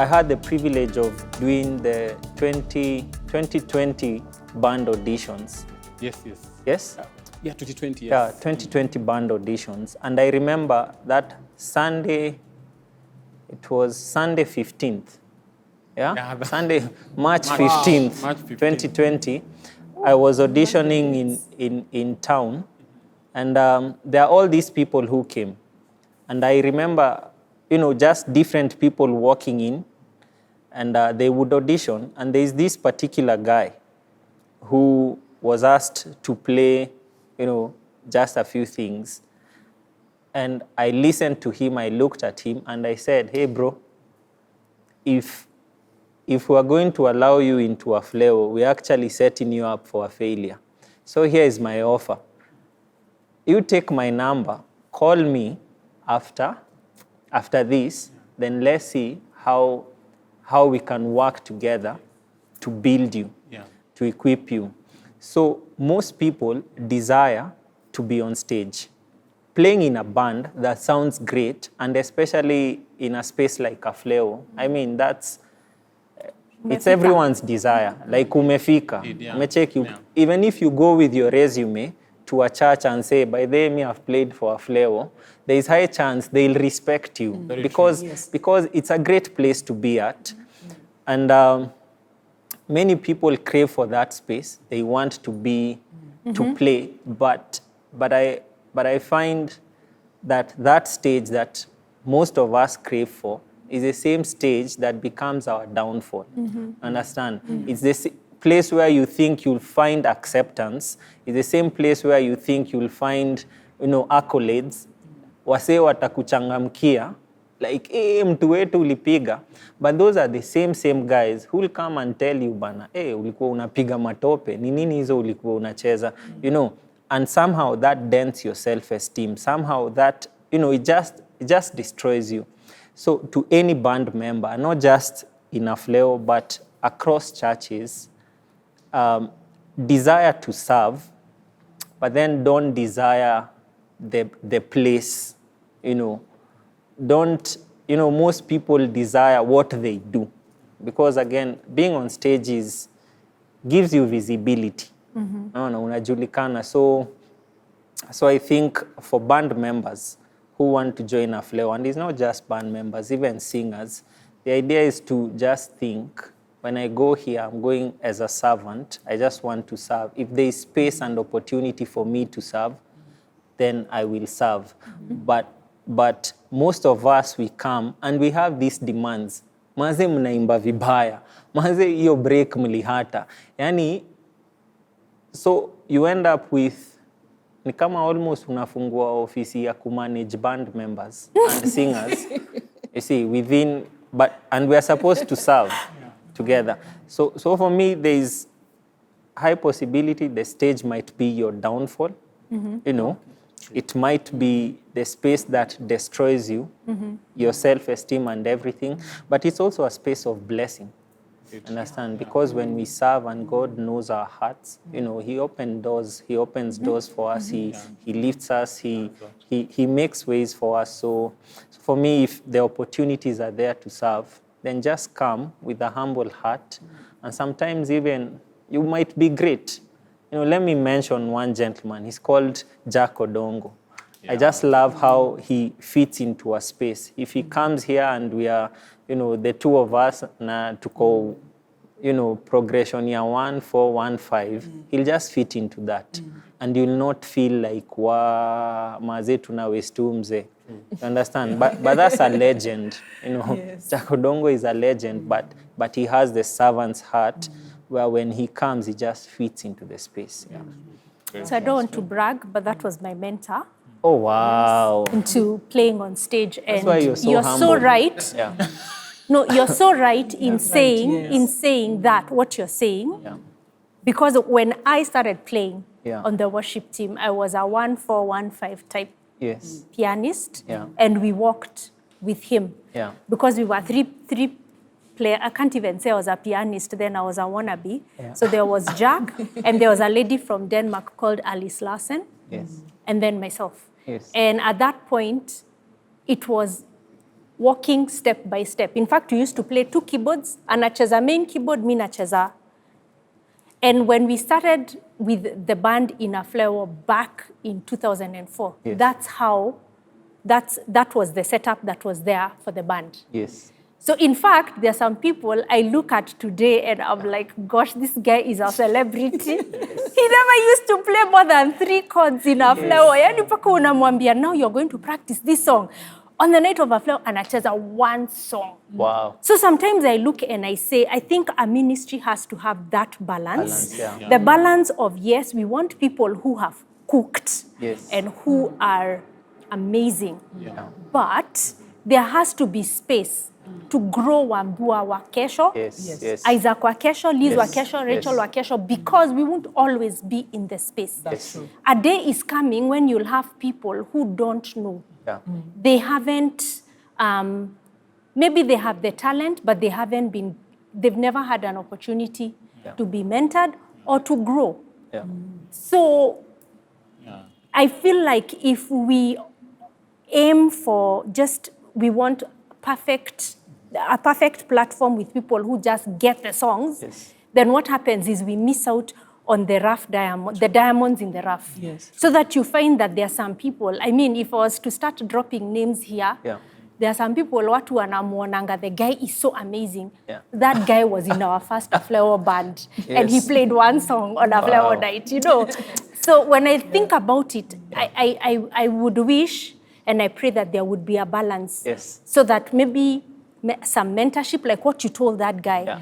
I had the privilege of doing the 2020 band auditions. Yes. Yes? Yeah, 2020, yes. Yeah, 2020 band auditions. And I remember that Sunday, it was Sunday 15th. Yeah, Sunday, March 15th, March 15th. 2020. I was auditioning in town, and there are all these people who came. And I remember, just different people walking in, and they would audition. And there's this particular guy who was asked to play, just a few things. And I listened to him, I looked at him, and I said, hey, bro, if we are going to allow you into AFLEWO, we're actually setting you up for a failure. So here is my offer. You take my number, call me after this, then let's see how we can work together to build you, to equip you. So most people desire to be on stage. Playing in a band, that sounds great, and especially in a space like AFLEWO, I mean, it's everyone's desire. Like umefika, umecheki. Even if you go with your resume to a church and say, by the way, I've played for AFLEWO, there is high chance they'll respect you because it's a great place to be at. And many people crave for that space. They want to be, to play, but I find that stage that most of us crave for is the same stage that becomes our downfall. Understand? It's the place where you think you'll find acceptance. It's the same place where you think you'll find, accolades. Wase watakuchangamkia, like, mtu wetu ulipiga. But those are the same guys who will come and tell you, bana, ulikuwa unapiga matope, ni nini hizo ulikuwa unacheza, and somehow that dents your self-esteem. Somehow that, it just destroys you. So to any band member, not just in AFLEWO, but across churches, desire to serve, but then don't desire the place, Don't, most people desire what they do. Because again, being on stage gives you visibility. Unajulikana. So I think for band members who want to join AFLEWO, and it's not just band members, even singers, the idea is to just think, when I go here, I'm going as a servant. I just want to serve. If there is space and opportunity for me to serve, then I will serve. But most of us, we come and we have these demands. Maze mnaimba vibaya. Maze iyo break mlihata. Yani, so you end up with, ni kama almost unafungua ofisi ya kumanage band members and singers. You see, and we are supposed to serve together. So for me, there is high possibility the stage might be your downfall. It might be the space that destroys you, your self-esteem and everything, but it's also a space of blessing. Understand? Because when we serve and God knows our hearts, He opens doors for us, He lifts us, He makes ways for us. So for me, if the opportunities are there to serve, then just come with a humble heart, and sometimes even you might be great. Let me mention one gentleman. He's called Jack Odongo. I just love how he fits into a space. If he comes here and we are, the two of us na tuko, progression year 1, 4, 1, 5, he'll just fit into that. And you'll not feel like, maze tunawestu mzee. You understand? But that's a legend. Jack Odongo is a legend, but he has the servant's heart, where when he comes, he just fits into the space. So I don't want to brag, but that was my mentor. Oh, wow. Into playing on stage. That's and why you're so right. Yeah. No, you're so right in saying that, what you're saying. Yeah. Because when I started playing Yeah. on the worship team, I was a 1-4, 1-5 type pianist. Yeah. And we walked with him. Yeah. Because we were three player. I can't even say I was a pianist, then I was a wannabe. Yeah. So there was Jack, and there was a lady from Denmark called Alice Larsen. Yes. And then myself. Yes. And at that point, it was walking step by step. In fact, we used to play 2 keyboards, anacheza main keyboard, mi nacheza. And when we started with the band in AFLEWO back in 2004, Yes. that was the setup that was there for the band. Yes. So in fact, there are some people I look at today and I'm like, gosh, this guy is a celebrity. He never used to play more than 3 chords in AFLEWO. Yani paka unamwambia, now you're going to practice this song. On the night of AFLEWO, anacheza 1 song. Wow. So sometimes I look and I say, I think a ministry has to have that balance. Yeah. The balance of, yes, we want people who have cooked Yes. and who are amazing. Yeah. But there has to be space to grow Wambua wa kesho, Yes. Isaac wa kesho, Liz wa Yes. kesho, Rachel Yes. wa kesho, because we won't always be in the space. That's true. A day is coming when you'll have people who don't know. Yeah. They haven't, maybe they have the talent, but they've never had an opportunity to be mentored or to grow. Yeah. So I feel like if we aim for we want a perfect platform with people who just get the songs, Yes. then what happens is we miss out on the the diamonds in the rough. Yes. So that you find that there are some people, I mean, if I was to start dropping names here, Yeah. there are some people watu wanamuonanga, the guy is so amazing. Yeah. That guy was in our first AFLEWO band and he Yes. played 1 song on AFLEWO Wow. night, you know. So when I think about it, I would wish and I pray that there would be a balance. Yes. So that maybe some mentorship, like what you told that guy. Yeah.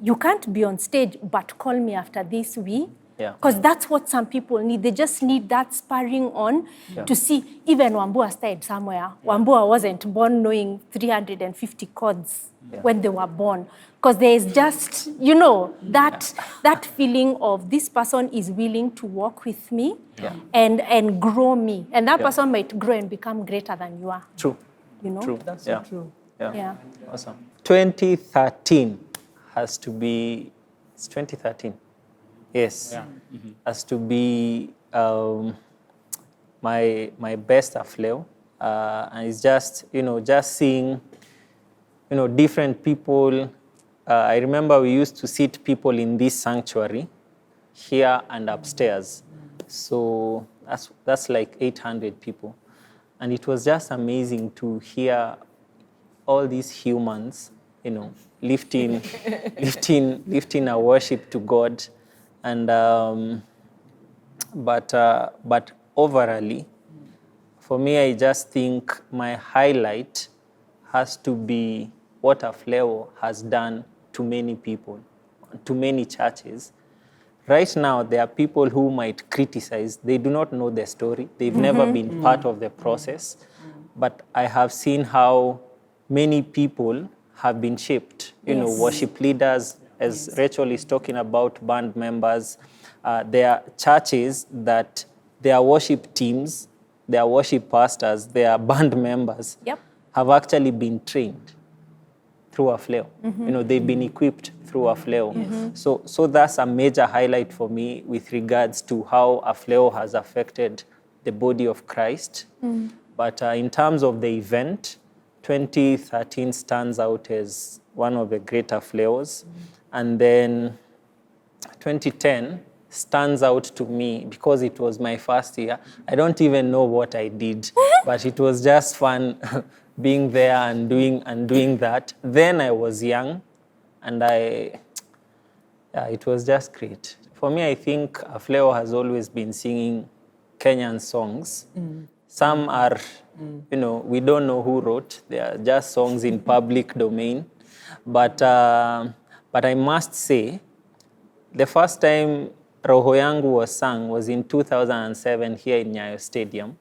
You can't be on stage, but call me after this week. Yeah. Because that's what some people need. They just need that sparring on to see. Even Wambua started somewhere. Wambua wasn't born knowing 350 chords when they were born. Because there is just, you know, that feeling of this person is willing to walk with me and grow me. And that person might grow and become greater than you are. True. You know? True. That's Yeah. so true. Yeah. Awesome. 2013 has to be, it's 2013. Yes. Yeah. Has to be my best AFLEWO. And it's just, just seeing, different people. I remember we used to seat people in this sanctuary here and upstairs. So that's like 800 people. And it was just amazing to hear all these humans, lifting our worship to God. And but overall, for me, I just think my highlight has to be what AFLEWO has done to many people, to many churches. Right now, there are people who might criticize. They do not know the story. They've never been part of the process. But I have seen how many people have been shaped. Worship leaders, as Rachel is talking about, band members. There are churches that their worship teams, their worship pastors, their band members have actually been trained through AFLEWO. They've been equipped through AFLEWO. So that's a major highlight for me with regards to how AFLEWO has affected the body of Christ. But in terms of the event, 2013 stands out as one of the great AFLEWOs. And then 2010 stands out to me because it was my first year. I don't even know what I did, but it was just fun being there and doing that. Then I was young, and it was just great. For me, I think AFLEWO has always been singing Kenyan songs. Some are, we don't know who wrote. They are just songs in public domain. But I must say, the first time Roho Yangu was sung was in 2007 here in Nyayo Stadium.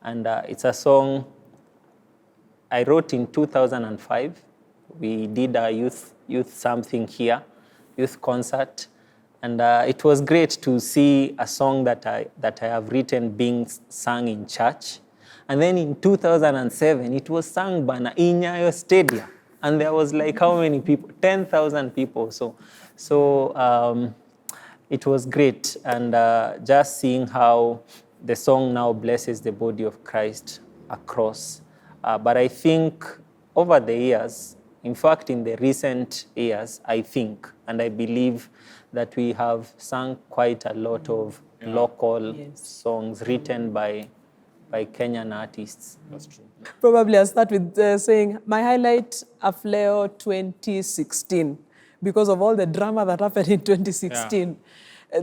And it's a song I wrote in 2005. We did a youth something here, youth concert. And it was great to see a song that I have written being sung in church. And then in 2007, it was sung in Nyayo Stadium. And there was like how many people? 10,000 people. So it was great. And just seeing how the song now blesses the body of Christ across. But I think over the years, in fact, in the recent years, I think, and I believe that we have sung quite a lot of local songs written by Kenyan artists. That's true. Probably I'll start with saying my highlight, AFLEWO 2016. Because of all the drama that happened in 2016,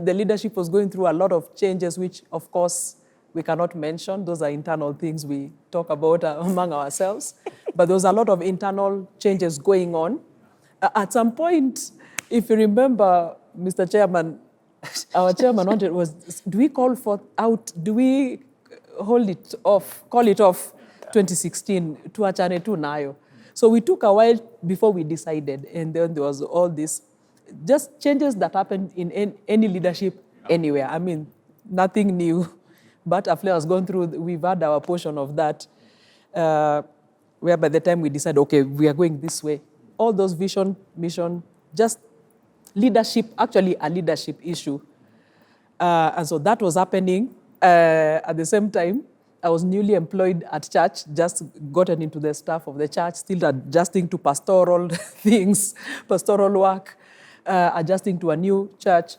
the leadership was going through a lot of changes, which, of course, we cannot mention. Those are internal things we talk about among ourselves. But there was a lot of internal changes going on. At some point, if you remember, Mr. Chairman, our chairman wanted was, do we call it off 2016 tuachane tu nayo. So we took a while before we decided, and then there was all this, just changes that happened in any leadership anywhere. I mean, nothing new, but AFLEWO has gone through, we've had our portion of that, where by the time we decide, okay, we are going this way, all those vision, mission, just leadership, actually a leadership issue. And so that was happening. At the same time, I was newly employed at church, just gotten into the staff of the church, still adjusting to pastoral things, pastoral work, adjusting to a new church.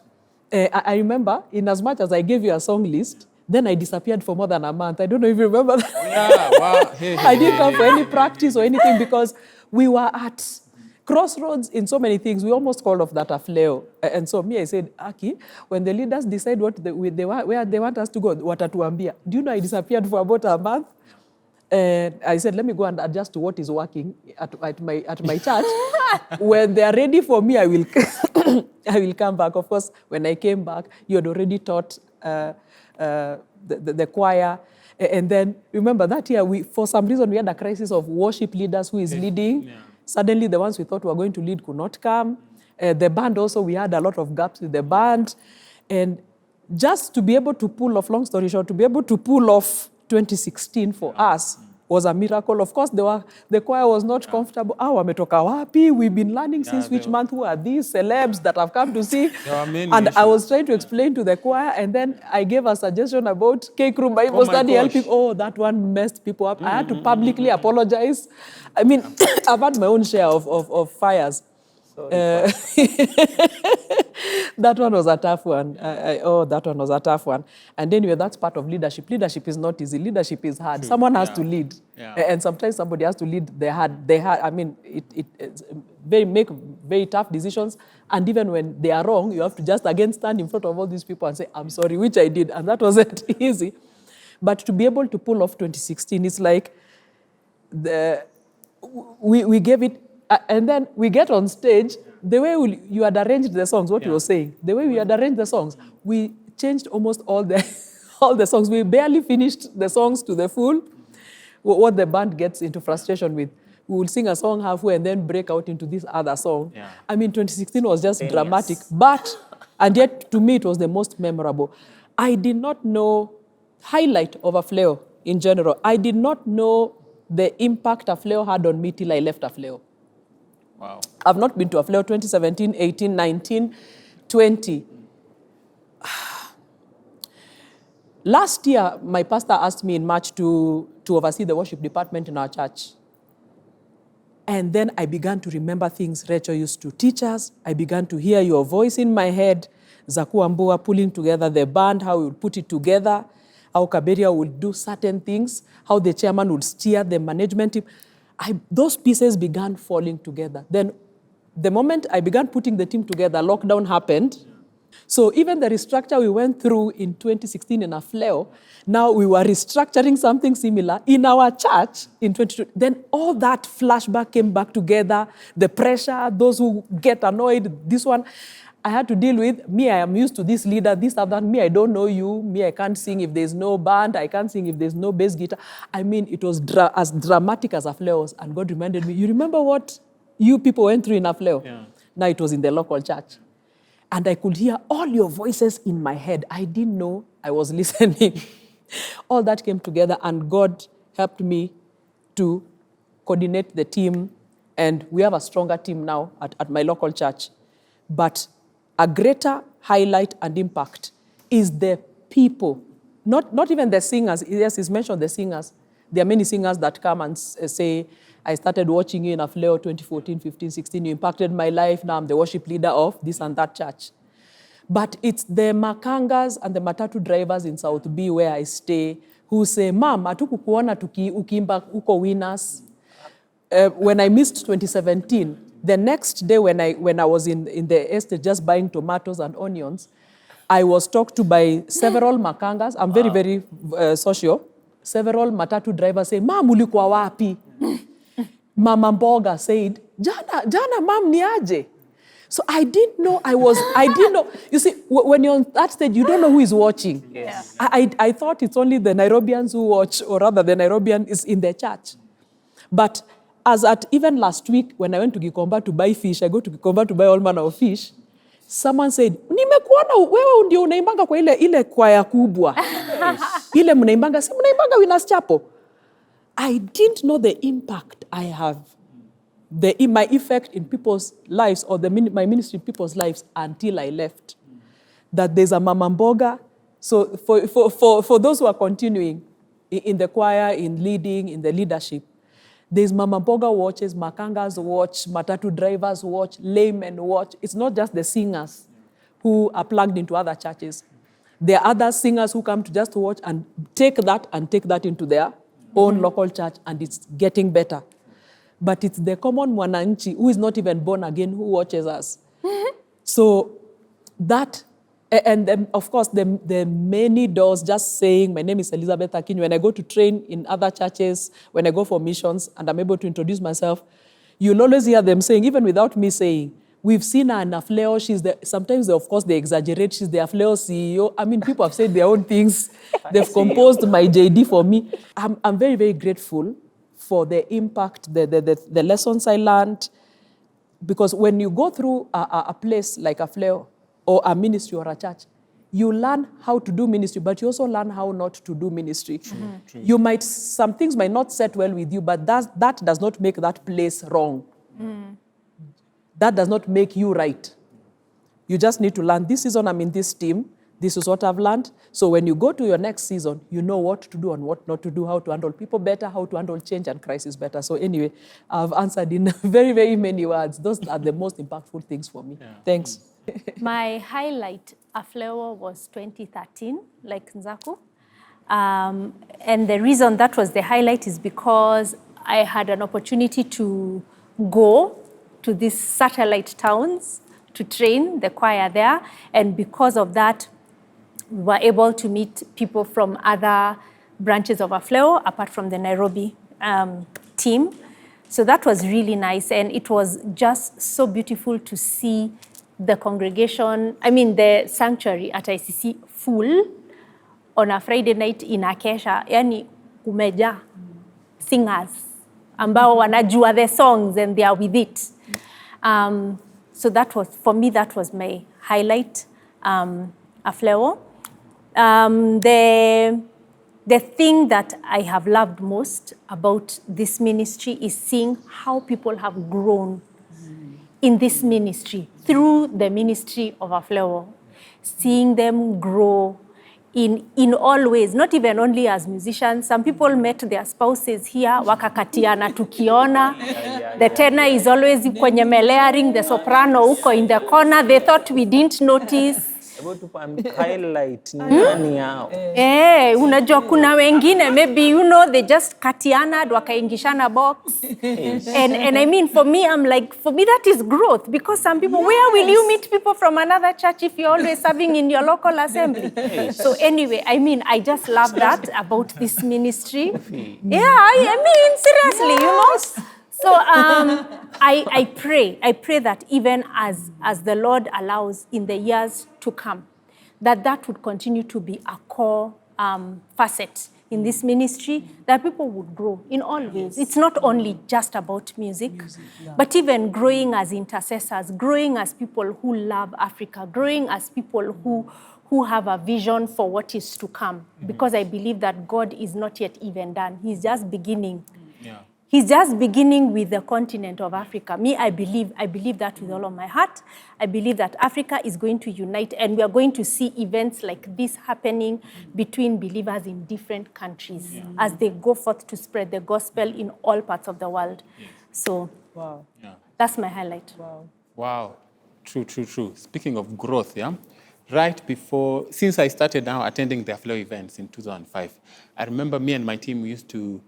I remember, in as much as I gave you a song list, then I disappeared for more than a month. I don't know if you remember that. Yeah, wow. I didn't come for any practice or anything because we were at crossroads in so many things. We almost called off that AFLEWO. And so me, I said, Aki, when the leaders decide where they want us to go, watatuambia. Do you know I disappeared for about a month? And I said, let me go and adjust to what is working at my church. When they are ready for me, I will I will come back. Of course, when I came back, you had already taught the choir. And then, remember that year, for some reason, we had a crisis of worship leaders who is leading. Yeah. Suddenly, the ones we thought were going to lead could not come. The band also, we had a lot of gaps with the band. And just to be able to pull off, long story short, to be able to pull off 2016 for us was a miracle. Of course, the choir was not comfortable. Wametoka wapi? We've been learning since which month? Who are these celebs that have come to see? And I was trying to explain to the choir, and then I gave a suggestion about Cake Room Bible Study helping. Oh, that one messed people up. I had to publicly apologize. I mean, I've had my own share of fires. That one was a tough one. That one was a tough one. And anyway, that's part of leadership. Leadership is not easy. Leadership is hard. Someone has to lead. Yeah. And sometimes somebody has to lead. They had. I mean, it's make very tough decisions. And even when they are wrong, you have to just again stand in front of all these people and say, I'm sorry, which I did. And that wasn't easy. But to be able to pull off 2016, it's like we gave it. And then we get on stage, the way you had arranged the songs, what you were saying, the way we had arranged the songs, we changed almost all the songs. We barely finished the songs to the full. What the band gets into frustration with, we will sing a song halfway and then break out into this other song. Yeah. I mean, 2016 was just dramatic, and yet to me it was the most memorable. I did not know, highlight of AFLEWO in general, I did not know the impact AFLEWO had on me till I left AFLEWO. Wow. I've not been to AFLEWO 2017, 18, 19, 20. Last year, my pastor asked me in March to oversee the worship department in our church. And then I began to remember things Rachel used to teach us. I began to hear your voice in my head, Zaku Ambua pulling together the band, how we would put it together, how Kaberia would do certain things, how the chairman would steer the management team. Those pieces began falling together. Then the moment I began putting the team together, lockdown happened. So even the restructure we went through in 2016 in AFLEWO, now we were restructuring something similar in our church in 2020. Then all that flashback came back together, the pressure, those who get annoyed, this one. I had to deal with, me, I am used to this leader, this, that, me, I don't know you, me, I can't sing if there's no band, I can't sing if there's no bass guitar. I mean, it was as dramatic as AFLEWO was, and God reminded me, you remember what you people went through in AFLEWO? Yeah. Now it was in the local church. And I could hear all your voices in my head. I didn't know I was listening. All that came together, and God helped me to coordinate the team, and we have a stronger team now at my local church. But a greater highlight and impact is the people, not even the singers. Yes, he's mentioned the singers. There are many singers that come and say, I started watching you in AFLEWO 2014, 15, 16. You impacted my life. Now I'm the worship leader of this and that church. But it's the makangas and the matatu drivers in South B where I stay who say, Mom, hatukukuona ukiimba uko winners. When I missed 2017, the next day when I was in the estate just buying tomatoes and onions, I was talked to by several makangas. I'm very, very social. Several matatu drivers say, Mom, ulikuwa wapi? Mama Mboga said, Jana, Mom, ni aje? So I didn't know. You see, when you're on that stage, you don't know who is watching. Yes. I thought it's only the Nairobians who watch, or rather the Nairobian is in the church. But as at even last week, when I went to Gikomba to buy fish, I go to Gikomba to buy all manner of fish. Someone said, nimekuona wewe ndio unaimbanga kwa ile kwaya kubwa. Ile mnaimbanga, si mnaimbanga Winners Chapel. I didn't know the impact I have, my effect in people's lives, or my ministry in people's lives until I left. That there's a Mama Mboga. So for those who are continuing in the choir, in leading, in the leadership, there's Mama Mboga watches, makangas watch, matatu drivers watch, laymen watch. It's not just the singers who are plugged into other churches. There are other singers who come to just watch and take that into their own local church, and it's getting better. But it's the common mwananchi who is not even born again who watches us. So that, and then of course the many doors, just saying, my name is Elizabeth Akinyi. When I go to train in other churches, when I go for missions and I'm able to introduce myself, you'll always hear them saying, even without me saying, we've seen her in AFLEWO. Sometimes, of course, they exaggerate. She's the AFLEWO CEO. I mean, people have said their own things. They've composed my JD for me. I'm very, very grateful for the impact, the lessons I learned. Because when you go through a place like AFLEWO or a ministry or a church, you learn how to do ministry, but you also learn how not to do ministry. True. Some things might not set well with you, but that does not make that place wrong. That does not make you right. You just need to learn, this season I'm in this team, this is what I've learned. So when you go to your next season, you know what to do and what not to do, how to handle people better, how to handle change and crisis better. So anyway, I've answered in very, very many words. Those are the most impactful things for me. Yeah. Thanks. My highlight, AFLEWO, was 2013, like Nzaku. And the reason that was the highlight is because I had an opportunity to go to these satellite towns to train the choir there. And because of that, we were able to meet people from other branches of AFLEWO, apart from the Nairobi team. So that was really nice. And it was just so beautiful to see the congregation, the sanctuary at ICC full on a Friday night in Akesha. Yani kumeja singers ambao wanajua the songs and they are with it. So that was, for me, that was my highlight, AFLEWO. The thing that I have loved most about this ministry is seeing how people have grown in this ministry, through the ministry of AFLEWO, seeing them grow in all ways, not even only as musicians. Some people met their spouses here, wakakatiana tukiona. The tenor is always kwenye layering, the soprano uko in the corner. They thought we didn't notice. Highlight nani yao. Unajua kuna wengine, maybe, they just katiana, wakaingishana box. And for me, I'm like, for me that is growth, because some people, where will you meet people from another church if you're always serving in your local assembly? So anyway, I just love that about this ministry. Seriously, So I pray that even as the Lord allows in the years to come, that would continue to be a core facet in this ministry, that people would grow in all ways. It's not only just about music, but even growing as intercessors, growing as people who love Africa, growing as people who have a vision for what is to come. Because I believe that God is not yet even done. He's just beginning He's just beginning with the continent of Africa. Me, I believe that with all of my heart. I believe that Africa is going to unite, and we are going to see events like this happening between believers in different countries as they go forth to spread the gospel in all parts of the world. So Wow. that's my highlight. Wow. Wow. True. Speaking of growth, right before, since I started now attending the AFLEWO events in 2005, I remember me and my team used to,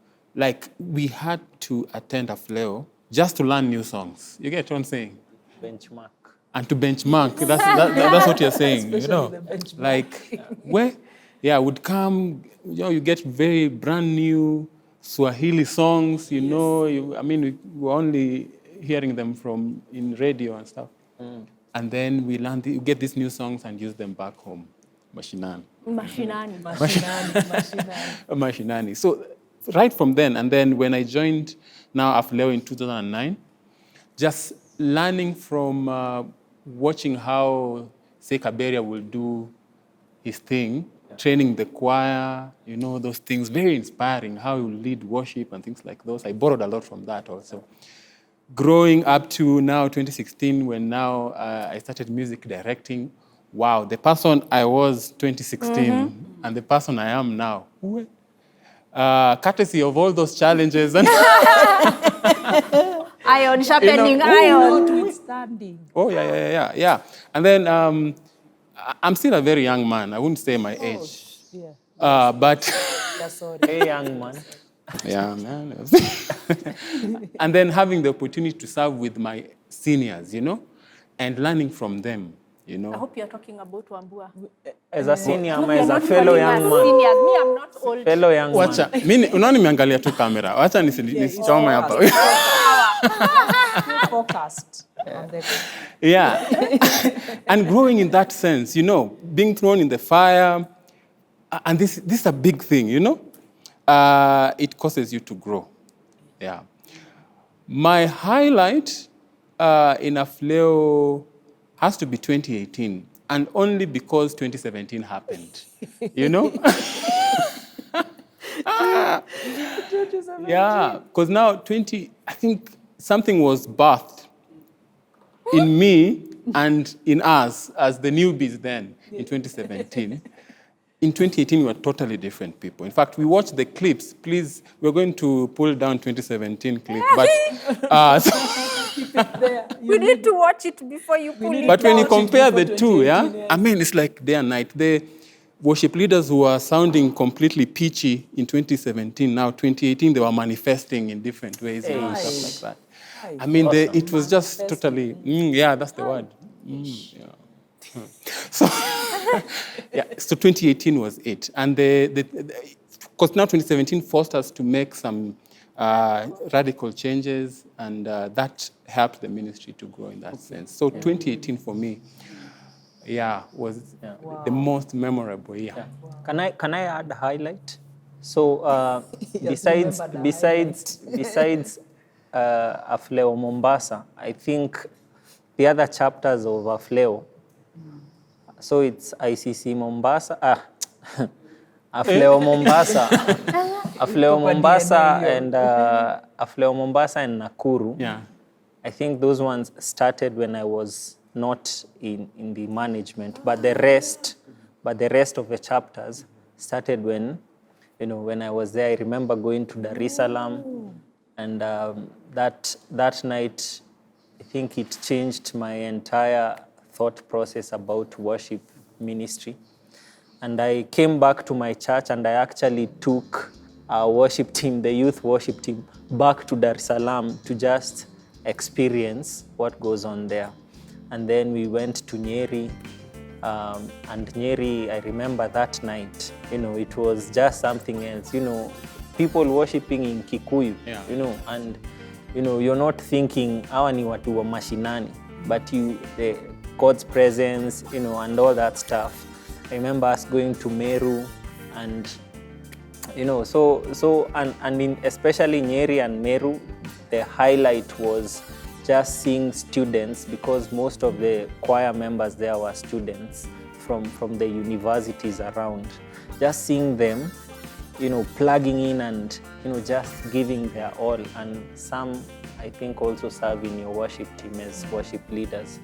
we had to attend AFLEWO just to learn new songs. You get what I'm saying? Benchmark. And to benchmark, that's what you're saying, you know? the benchmark. Like, would come, you get very brand new Swahili songs, we were only hearing them in radio and stuff. And then we get these new songs and use them back home. Mashinani. So right from then, and then when I joined now AFLEWO in 2009, just learning from watching how Kaberia will do his thing, training the choir, those things, very inspiring, how he will lead worship and things like those. I borrowed a lot from that also. Growing up to now 2016, when now I started music directing, wow, the person I was 2016 and the person I am now, courtesy of all those challenges. And Iron sharpening iron. Notwithstanding. Oh, yeah. And then I'm still a very young man. I wouldn't say my age. Yeah. But... That's all. Hey, young man. Yeah, man. And then having the opportunity to serve with my seniors, and learning from them, I hope you're talking about Wambua. As a senior, You're as a not fellow calling us young man. seniors. Me, I'm not old. Fellow young man. Wacha, mimi unaona nimeangalia tu kamera. Wacha nisichome hapa. Focused on the... Yeah. And growing in that sense, being thrown in the fire, and this is a big thing, it causes you to grow. Yeah. My highlight in AFLEWO has to be 2018, and only because 2017 happened. Yeah, because now I think something was birthed in me and in us as the newbies then in 2017. In 2018, we were totally different people. In fact, we watched the clips. Please, we're going to pull down 2017 clip. But We need to watch it before you pull it but when you down. compare the two, it's like day and night. The worship leaders who were sounding completely peachy in 2017, now 2018, they were manifesting in different ways and stuff like that. It was just totally, that's the word. So, so 2018 was it. And because now 2017 forced us to make some radical changes, and that helped the ministry to grow in that sense. So 2018 for me, was the most memorable year. Yeah. Can I add a highlight? So besides AFLEWO Mombasa, I think the other chapters of AFLEWO. So it's ICC Mombasa, AFLEWO Mombasa, AFLEWO Mombasa, and AFLEWO Mombasa and Nakuru. Yeah. I think those ones started when I was not in the management, but the rest of the chapters started when I was there. I remember going to Dar es Salaam, and that night, I think it changed my entire thought process about worship ministry. And I came back to my church, and I actually took our worship team, the youth worship team, back to Dar es Salaam to just experience what goes on there. And then we went to Nyeri, and Nyeri, I remember that night, it was just something else, people worshiping in Kikuyu, and, you're not thinking, hawa ni watu wa mashinani, but God's presence, and all that stuff. I remember us going to Meru, and, especially Nyeri and Meru, the highlight was just seeing students, because most of the choir members there were students from the universities around. Just seeing them, plugging in and, just giving their all. And some, I think, also serve in your worship team as worship leaders.